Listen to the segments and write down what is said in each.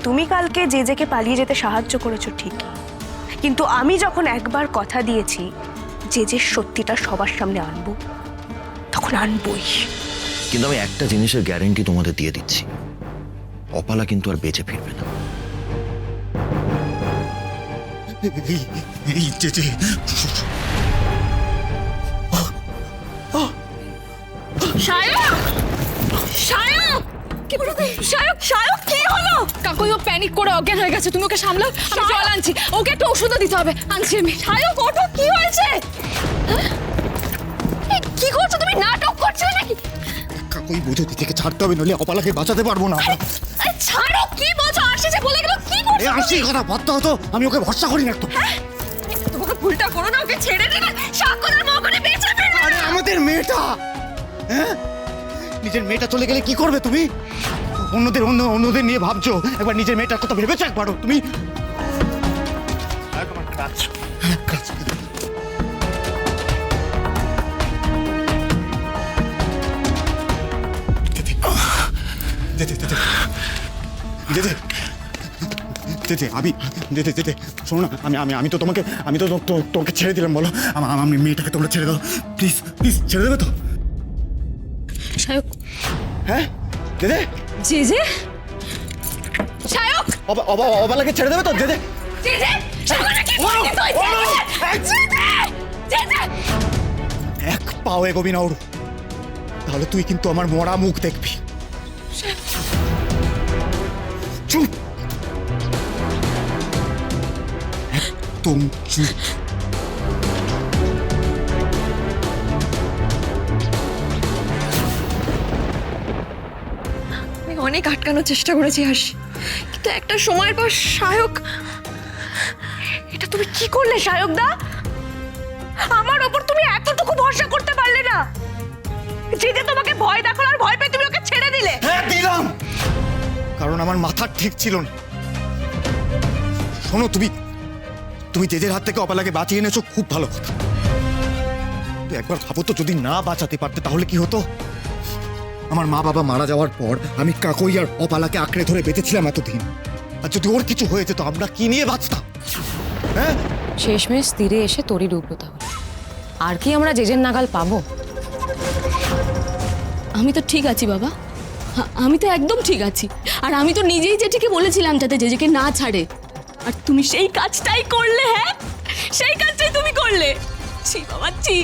তুমি কালকে জেজেকে পালিয়ে যেতে সাহায্য করেছো ঠিক, কিন্তু আমি যখন একবার কথা দিয়েছি জেজের সত্যিটা সবার সামনে আনবো, তখন আনবই। কিন্তু আমি একটা জিনিসের গ্যারান্টি তোমাদের দিয়ে দিচ্ছি, অপালা কিন্তু আর বেঁচে ফিরবে না। সায়ক! সায়ক! সায়ক, সায়ক কি হলো? কাকুই ও প্যানিক করে অজ্ঞান হয়ে গেছে, তুমি ওকে সামলাও, আমি জল আনছি, ওকে একটা ওষুধও দিতে হবে, আনছি আমি। সায়ক ওঠো, কি হয়েছে? কি করছো তুমি? নাটক করছো নাকি? কাকুই বুঝো দিদিকে ছাড়তে হবে, নইলে অপালাকে বাঁচাতে পারবো না। আরে ছাড়ো, কি বলছো? আসি যে বলে গেল, কি করছো? আসি কথা ভাবতে হতো, আমি ওকে ভরসা করি না তো। তোমাকে ভুলটা করো না, ওকে ছেড়ে দে না, সাক্ষরের মুখ করে বেঁচে ফেরো। আরে আমাদের মেয়েটা, হ্যাঁ নিজের মেয়েটা চলে গেলে কি করবে তুমি? অন্যদের নিয়ে ভাবছো, একবার নিজের মেয়েটার কথা ভেবেছো একবারও তুমি? শোনো না, আমি তো তোমাকে ছেড়ে দিলাম, বলো আমি মেয়েটাকে তোমরা ছেড়ে দাও প্লিজ, প্লিজ ছেড়ে দেবে তো? সায়ক, হ্যাঁ দেদে, জেজে, সায়ক, অবালাকে ছেড়ে দেবে তো দেদে? জেজে, সায়ক কি করছিস তুই? জেজে, জেজে, এক পাও এগোবি না ওর, তাহলে তুই কিন্তু আমার মরা মুখ দেখবি। চুপ, একদম চুপ। আমি অনেক আটকানোর চেষ্টা করেছি হাসি, কিন্তু একটা সময়ের পর সায়ক। এটা তুমি কি করলে সায়ক দা? আমার ওপর তুমি এতটুকু ভরসা করতে পারলে না? জেজে তোমাকে ভয় দেখালো আর ভয় পেয়ে তুমি ওকে ছেড়ে দিলে। হ্যাঁ দিলাম, কারণ আমার মাথা ঠিক ছিল না। শোনো, তুমি জেজের হাত থেকে অপালাকে বাঁচিয়ে এনেছো, খুব ভালো কথা। একবার ভাবো তো, যদি না বাঁচাতে পারতে তাহলে কি হতো? আমার মা বাবা মারা যাওয়ার পর আমি কাকই আর অপালাকে আঁকড়ে ধরে বেঁচেছিলাম এতদিন, আর যদি ওর কিছু হয়ে যেত আমরা কি নিয়ে বাঁচতাম? হ্যাঁ, শেষমেশ তীরে এসে তরি ডুবলো। তাহলে আর কি আমরা জেজের নাগাল পাবো? আমি তো ঠিক আছি বাবা, আমি তো একদম ঠিক আছি। আর আমি তো নিজেই জেঠিকে বলেছিলাম যাতে জেজেকে না ছাড়ে, আর তুমি সেই কাজটাই করলে। হ্যাঁ, সেই কাজটাই তুমি করলে। ছি বাবা, ছি,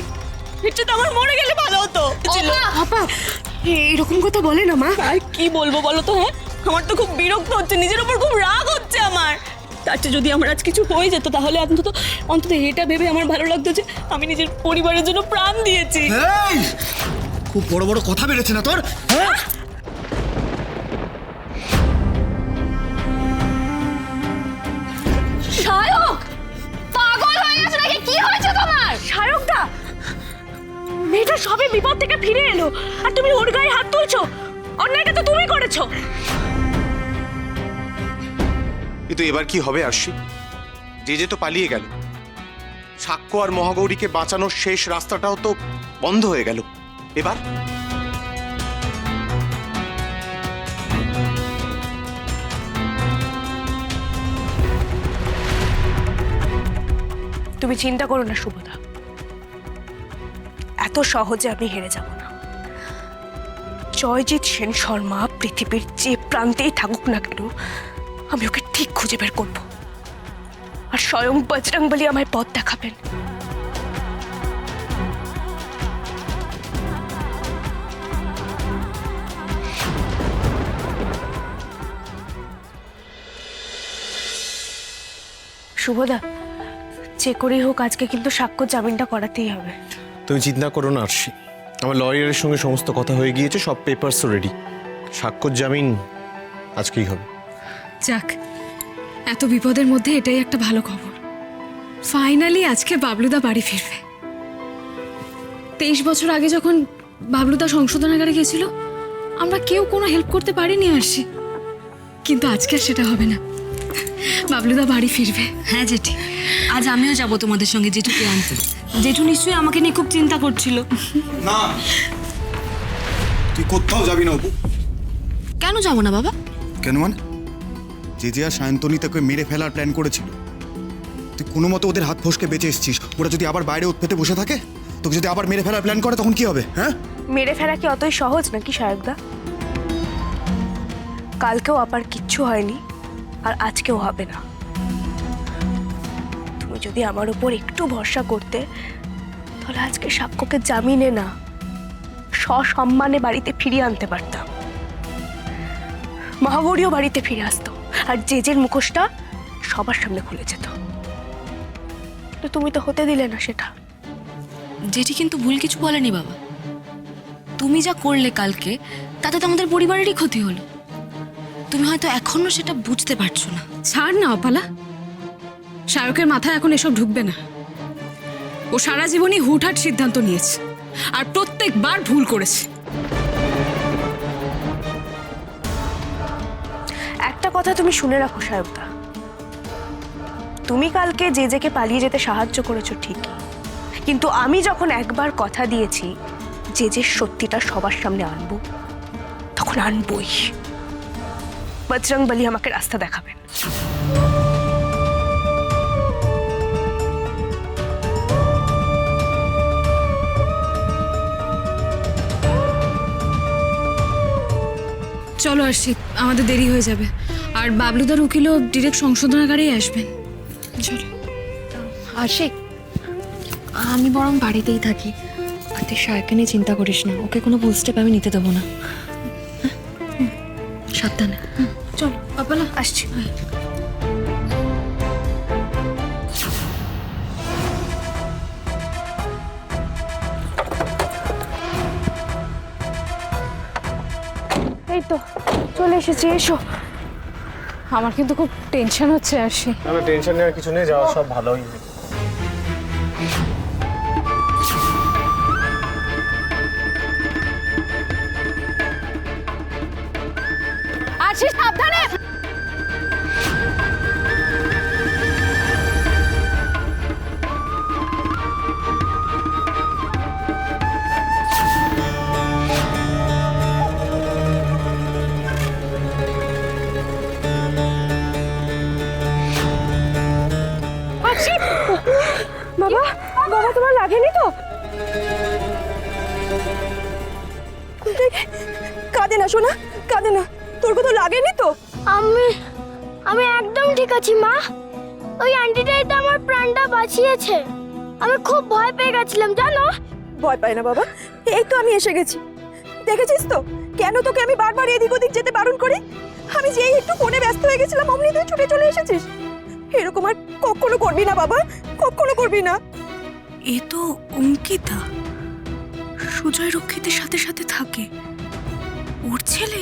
এটা তো আমার মরে গেলে ভালো হতো। আপা এরকম কথা বলে না মা। আর কি বলবো বলো তো? হ্যাঁ, আমার তো খুব বিরক্ত হচ্ছে, নিজের উপর খুব রাগ হচ্ছে আমার। তার চেয়ে যদি আমার আজ কিছু হয়ে যেত, তাহলে অন্তত এটা ভেবে আমার ভালো লাগতো যে আমি নিজের পরিবারের জন্য প্রাণ দিয়েছি। এই, খুব বড় বড় কথা বেড়েছে না তোর? হ্যাঁ, সায়ক, পাগল হয়ে গেছো নাকি? কি হয়েছে তোমার? সায়ক দা, মেয়েটা সবে বিপদ থেকে ফিরে এলো আর তুমি ওর গায়ে হাত তুলছো। অন্যায়টা তো তুমি করেছো। কিন্তু এবার কি হবে আরশি? যে তো পালিয়ে গেল, সাক্ষ্য আর মহাগৌরীকে বাঁচানোর শেষ রাস্তাটাও তো বন্ধ হয়ে গেল। এবার তুমি চিন্তা করো না শুভদা, এত সহজে আমি হেরে যাব না। জয়জিৎ সেন শর্মা পৃথিবীর যে প্রান্তেই থাকুক না কেন, আমি ওকে ঠিক খুঁজে বের করব, আর স্বয়ং বজরংবলী আমায় পথ দেখাবেন। শুভদা, যে করেই হোক আজকে কিন্তু সাক্ষ্য জামিনটা করাতেই হবে। তুমি চিন্তা করো না আরশি, আমার লয়ারের সঙ্গে সমস্ত কথা হয়ে গিয়েছে, সব পেপারসও রেডি। সাক্ষ্যর জামিন আজকেই হবে। যাক, এত বিপদের মধ্যে এটাই একটা ভালো খবর। ফাইনালি আজকে বাবলুদা বাড়ি ফিরবে। 23 বছর আগে যখন বাবলুদা সংশোধনাগারে গেছিল, আমরা কেউ কোনো হেল্প করতে পারিনি আরশি, কিন্তু আজকে সেটা হবে না। বাবলুদা বাড়ি ফিরবে। হ্যাঁ জেঠি, আজ আমিও যাব তোমাদের সঙ্গে জেঠুকে আনতে। জেঠু নিশ্চয়ই আমাকে নিয়ে খুব চিন্তা করছিল। না, তুই কোথাও যাবি না অপু। কেন যাব না বাবা? কেন মানে? যে আর সায়ন্তনী তাকে মেরে ফেলার প্ল্যান করেছিল। তুই কোনো মতো ওদের হাত ফসকে বেঁচে এসেছিস। ওরা যদি আবার বাইরে উৎপেতে বসে থাকে, তোকে যদি আবার মেরে ফেলার প্ল্যান করে, তখন কি হবে? হ্যাঁ, মেরে ফেলা কি অতই সহজ নাকি সায়কদা? কালকেও আবার কিচ্ছু হয়নি, আর আজকেও হবে না। তুমি যদি আমার উপর একটু ভরসা করতে, তাহলে আজকে সাক্ষ্যকে জামিনে না, সসম্মানে বাড়িতে ফিরিয়ে আনতে পারতাম। মহাগৌরীও বাড়িতে ফিরে আসতো, আর জেজের মুখোশটা সবার সামনে খুলে যেত। তো তুমি তো হতে দিলে না সেটা। জেঠি কিন্তু ভুল কিছু বলেনি বাবা। তুমি যা করলে কালকে, তাতে তো আমাদের পরিবারেরই ক্ষতি হলো। তুমি হয়তো এখনো সেটা বুঝতে পারছো না। ছাড় না অপালা, শাহরুখের মাথায় এখন এসব ঢুকবে না। ও সারা জীবনই হুটহাট সিদ্ধান্ত নিয়েছে, আর প্রত্যেকবার ভুল করেছে। একটা কথা তুমি শুনে রাখো সায়কদা, তুমি কালকে জেজেকে পালিয়ে যেতে সাহায্য করেছো ঠিকই, কিন্তু আমি যখন একবার কথা দিয়েছি জেজের সত্যিটা সবার সামনে আনবো, তখন আনবই। বজরং বলি আমাকে রাস্তা দেখাবেন। চলো আসছি, আমাদের দেরি হয়ে যাবে। আর বাবলুদার উকিলও ডিরেক্ট সংশোধনাগারেই আসবেন। চলো। আশিক, আমি বরং বাড়িতেই থাকি। আর তুই সায়কে নিয়ে চিন্তা করিস না, ওকে কোনো ভুল স্টেপ আমি নিতে দেবো না। সাবধানে। চলো অপালা, আসছি। এই তো চলে এসেছি, এসো। আমার কিন্তু খুব টেনশন হচ্ছে আসি। না টেনশন নেওয়ার কিছু নেই, যাওয়া সব ভালোই। আসি, সাবধানে। বাবা, বাবা তোমার লাগেনি তো? কাঁদে না সোনা, কাঁদে না। তোর কোথাও লাগেনি তো? আমি একদম ঠিক আছি মা। ওই আন্টিটাই তো আমার প্রাণটা বাঁচিয়েছে। আমি খুব ভয় পেয়ে গেছিলাম জানো। ভয় পাই না বাবা, এই তো আমি এসে গেছি। দেখেছিস তো কেন তোকে আমি বারবার এদিক ওদিক যেতে বারণ করি? আমি যেই একটু ফোনে ব্যস্ত হয়ে গেছিলাম, অমনি তুই ছুটে চলে এসেছিস। এরকম আর কখনো করবি না বাবা, কখনো করবি না। এ তো অঙ্কিতা, সুজয় রক্ষিতের সাথে সাথে থাকে। ওর ছেলে